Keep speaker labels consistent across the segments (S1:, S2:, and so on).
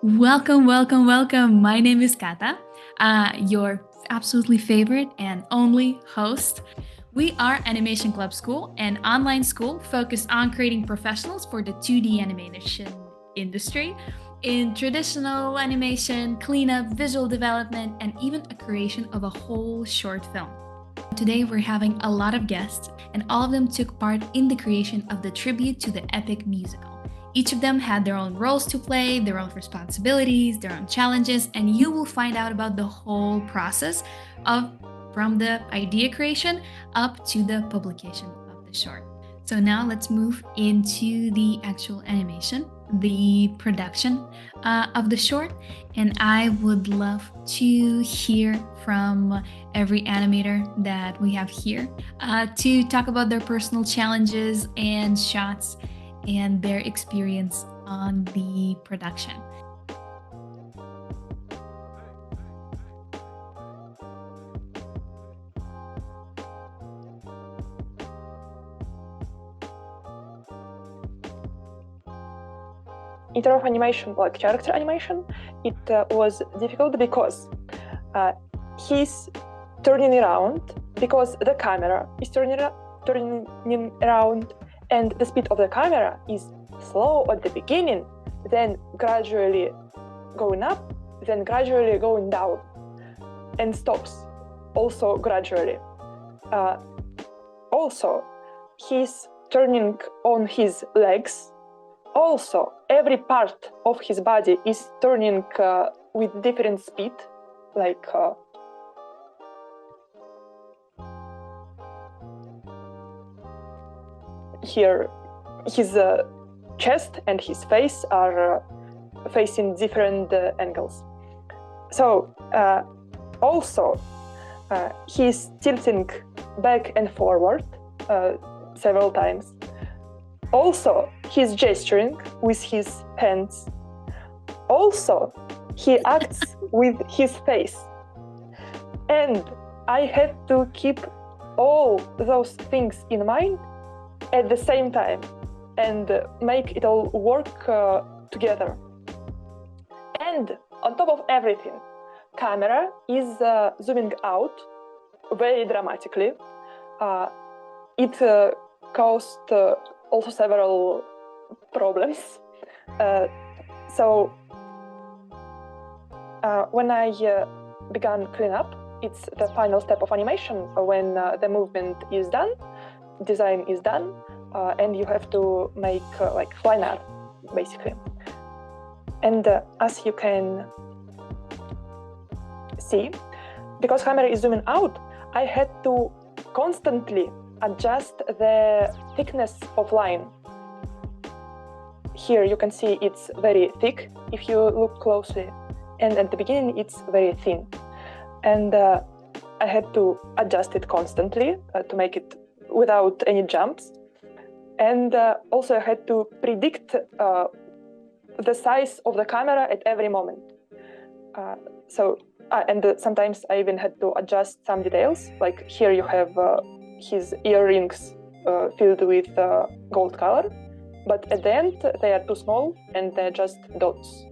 S1: Welcome, welcome, welcome. My name is Kata, your absolutely favorite and only host. We are Animation Club School, an online school focused on creating professionals for the 2D animation industry in traditional animation, cleanup, visual development, and even a creation of a whole short film. Today, we're having a lot of guests, and all of them took part in the creation of the tribute to the epic musical. Each of them had their own roles to play, their own responsibilities, their own challenges, and you will find out about the whole process of from the idea creation up to the publication of the short. So now let's move into the actual animation, the production of the short, and I would love to hear from every animator that we have here to talk about their personal challenges and shots and their experience on the production.
S2: In terms of animation, like character animation, it was difficult because he's turning around because the camera is turning around, and the speed of the camera is slow at the beginning, then gradually going up, then gradually going down, and stops also gradually. Also, he's turning on his legs. Also, every part of his body is turning with different speed, like here, his chest and his face are facing different angles. So, also, he's tilting back and forward several times. Also, he's gesturing with his hands. Also, he acts with his face. And I had to keep all those things in mind at the same time and make it all work together. And on top of everything, camera is zooming out very dramatically. It caused also several problems. So when I began cleanup, it's the final step of animation when the movement is done, design is done, and you have to make like line art, basically. And as you can see, because camera is zooming out, I had to constantly adjust the thickness of line. Here you can see it's very thick if you look closely, and at the beginning it's very thin. And I had to adjust it constantly to make it without any jumps. And also I had to predict the size of the camera at every moment. And sometimes I even had to adjust some details, like here you have his earrings filled with gold color, but at the end they are too small and they're just dots.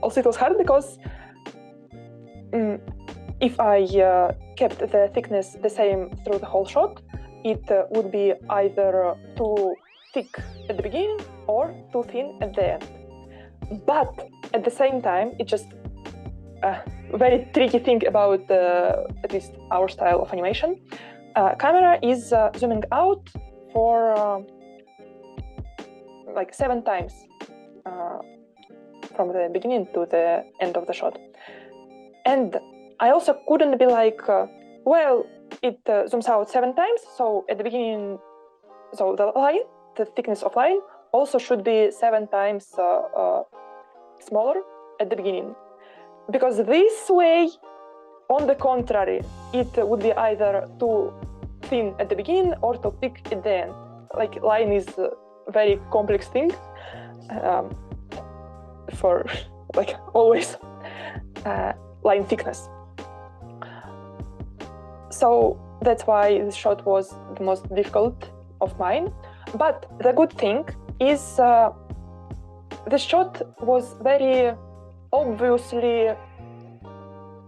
S2: Also it was hard because if I kept the thickness the same through the whole shot, it would be either too thick at the beginning or too thin at the end. But at the same time, it just very tricky thing about at least our style of animation. Camera is zooming out for like 7 times from the beginning to the end of the shot. And I also couldn't be like, well, it zooms out 7 times, so at the beginning, so the thickness of line also should be 7 times smaller at the beginning. Because this way, on the contrary, it would be either too thin at the beginning or too thick at the end. Like line is a very complex thing for like always line thickness. So that's why this shot was the most difficult of mine. But the good thing is the shot was very obviously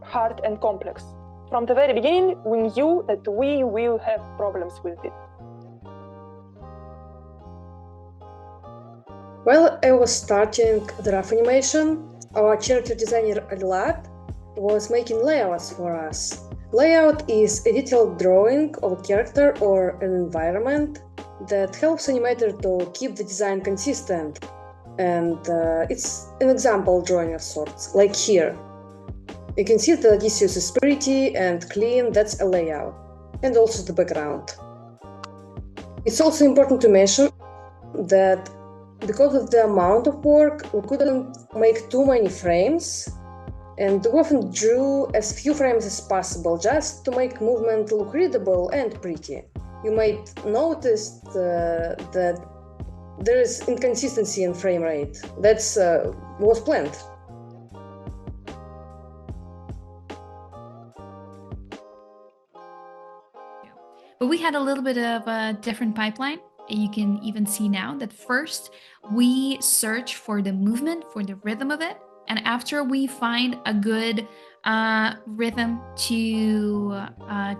S2: hard and complex. From the very beginning, we knew that we will have problems with it.
S3: While I was starting the rough animation, our character designer Alilad was making layouts for us. Layout is a detailed drawing of a character or an environment that helps animator to keep the design consistent. And it's an example drawing of sorts, like here. You can see that Odysseus is pretty and clean, that's a layout, and also the background. It's also important to mention that because of the amount of work, we couldn't make too many frames, and we often drew as few frames as possible just to make movement look readable and pretty. You might notice that there is inconsistency in frame rate. That's was planned.
S1: But we had a little bit of a different pipeline. You can even see now that first we search for the movement, for the rhythm of it. And after we find a good rhythm to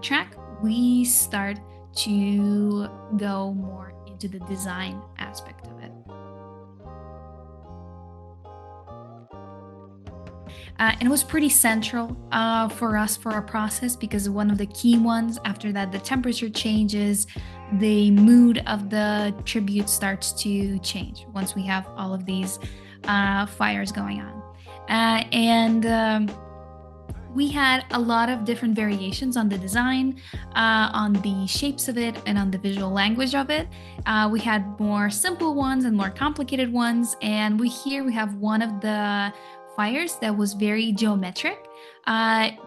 S1: track, we start to go more into the design aspect of it. And it was pretty central for us for our process, because one of the key ones after that, the temperature changes, the mood of the tribute starts to change once we have all of these fires going on. We had a lot of different variations on the design, on the shapes of it, and on the visual language of it. We had more simple ones and more complicated ones. And here we have one of the fires that was very geometric.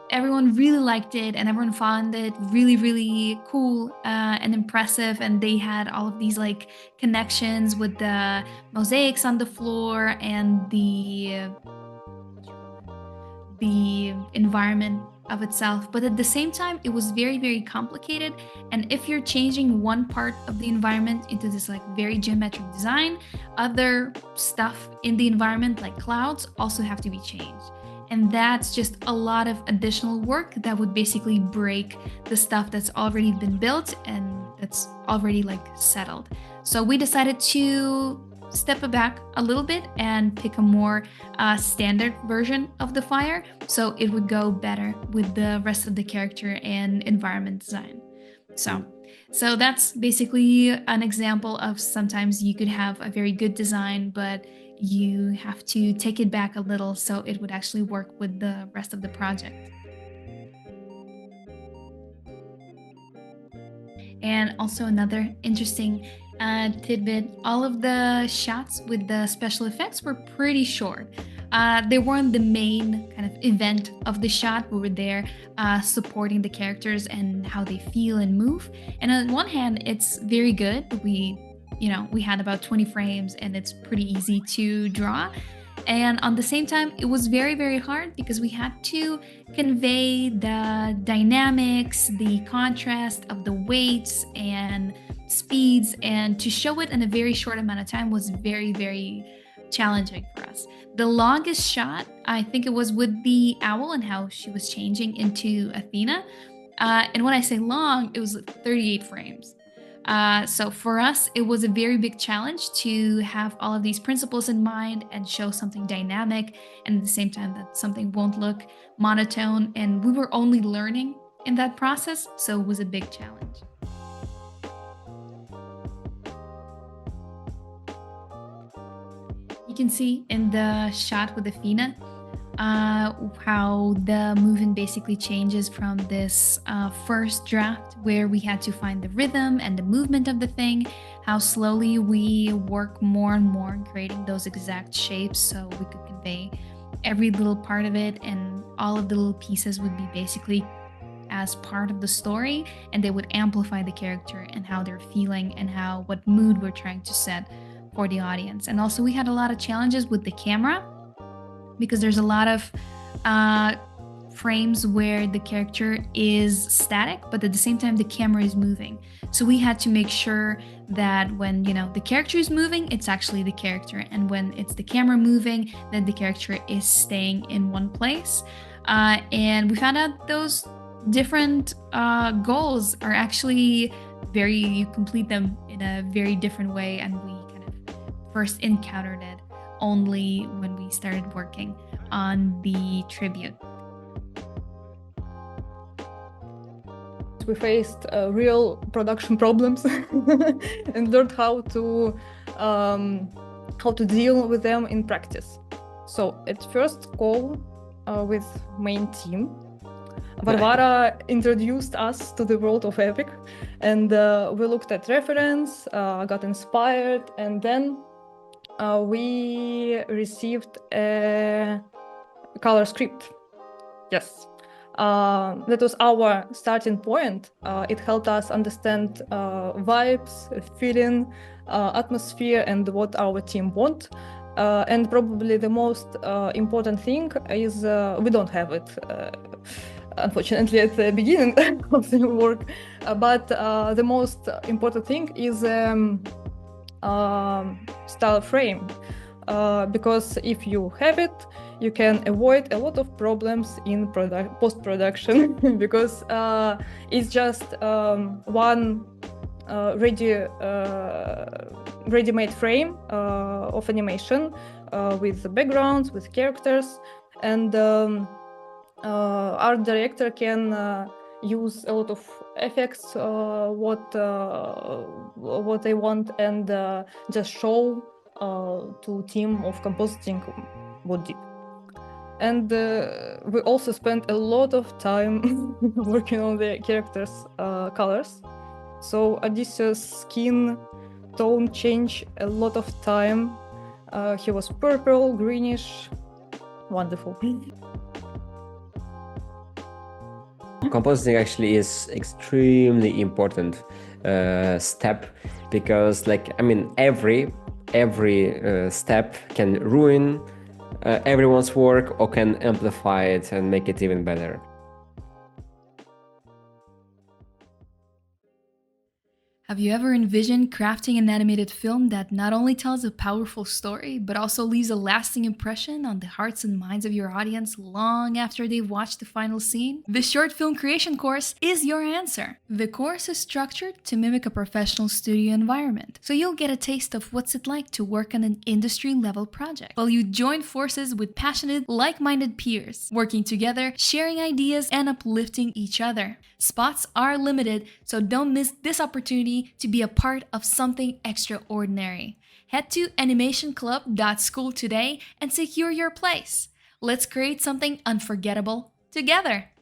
S1: Everyone really liked it, and everyone found it really, really cool and impressive. And they had all of these like connections with the mosaics on the floor and the environment of itself. But at the same time, it was very, very complicated. And if you're changing one part of the environment into this like very geometric design, other stuff in the environment like clouds also have to be changed. And that's just a lot of additional work that would basically break the stuff that's already been built and that's already like settled. So we decided to step back a little bit and pick a more standard version of the fire, so it would go better with the rest of the character and environment design. So that's basically an example of sometimes you could have a very good design, but you have to take it back a little so it would actually work with the rest of the project. And also another interesting tidbit, all of the shots with the special effects were pretty short. They weren't the main kind of event of the shot. We were there supporting the characters and how they feel and move. And on one hand, it's very good. We had about 20 frames and it's pretty easy to draw. And on the same time, it was very, very hard because we had to convey the dynamics, the contrast of the weights and speeds, and to show it in a very short amount of time was very, very challenging for us. The longest shot, I think it was with the owl and how she was changing into Athena. And when I say long, it was 38 frames. So for us, it was a very big challenge to have all of these principles in mind and show something dynamic, and at the same time that something won't look monotone. And we were only learning in that process, so it was a big challenge. You can see in the shot with Athena how the movement basically changes from this first draft where we had to find the rhythm and the movement of the thing, how slowly we work more and more in creating those exact shapes so we could convey every little part of it, and all of the little pieces would be basically as part of the story, and they would amplify the character and how they're feeling and what mood we're trying to set for the audience. And also we had a lot of challenges with the camera because there's a lot of frames where the character is static, but at the same time the camera is moving. So we had to make sure that when, the character is moving, it's actually the character, and when it's the camera moving, then the character is staying in one place. And we found out those different goals are actually you complete them in a very different way, and we kind of first encountered it only when we started working on the tribute.
S4: We faced real production problems and learned how to deal with them in practice. So at first call with main team, Varvara introduced us to the world of Epic, and we looked at reference, got inspired, and then we received a color script. Yes. That was our starting point. It helped us understand vibes, feeling, atmosphere, and what our team want. And probably the most important thing is we don't have it, unfortunately, at the beginning of the work. But the most important thing is style frame. Because if you have it, you can avoid a lot of problems in post-production because it's just one ready-made frame of animation with the backgrounds, with characters, and art director can use a lot of effects, what they want, and just show to team of compositing what did. And we also spent a lot of time working on the characters' colors. So Odysseus' skin tone changed a lot of time. He was purple, greenish, wonderful.
S5: Compositing actually is extremely important step because, every step can ruin everyone's work or can amplify it and make it even better.
S1: Have you ever envisioned crafting an animated film that not only tells a powerful story, but also leaves a lasting impression on the hearts and minds of your audience long after they've watched the final scene? The Short Film Creation course is your answer. The course is structured to mimic a professional studio environment, so you'll get a taste of what's it like to work on an industry-level project, while you join forces with passionate, like-minded peers, working together, sharing ideas, and uplifting each other. Spots are limited, so don't miss this opportunity to be a part of something extraordinary. Head to AnimationClub.School today and secure your place. Let's create something unforgettable together.